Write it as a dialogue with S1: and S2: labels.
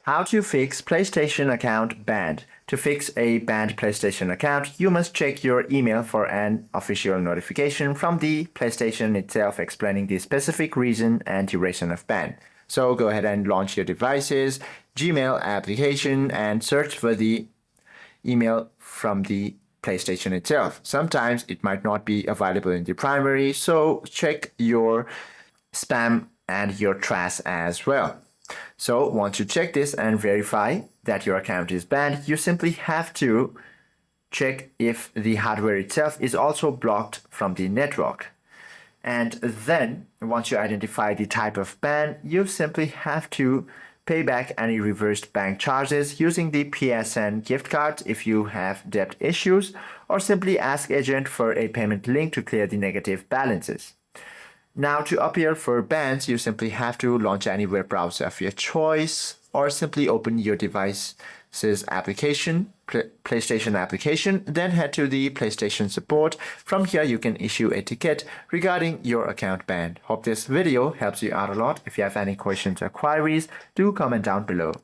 S1: How to fix PlayStation account banned. To fix a banned PlayStation account, you must check your email for an official notification from the PlayStation itself explaining the specific reason and duration of ban. So go ahead and launch your device's Gmail application and search for the email from the PlayStation itself. Sometimes it might not be available in the primary, so check your spam and your trash as well. So once you check this and verify that your account is banned, you simply have to check if the hardware itself is also blocked from the network. And then once you identify the type of ban, you simply have to pay back any reversed bank charges using the PSN gift card if you have debt issues, or simply ask agent for a payment link to clear the negative balances. Now to appear for bans, you simply have to launch any web browser of your choice or simply open your device's application, PlayStation application, then head to the PlayStation support. From here, you can issue a ticket regarding your account ban. Hope this video helps you out a lot. If you have any questions or queries, do comment down below.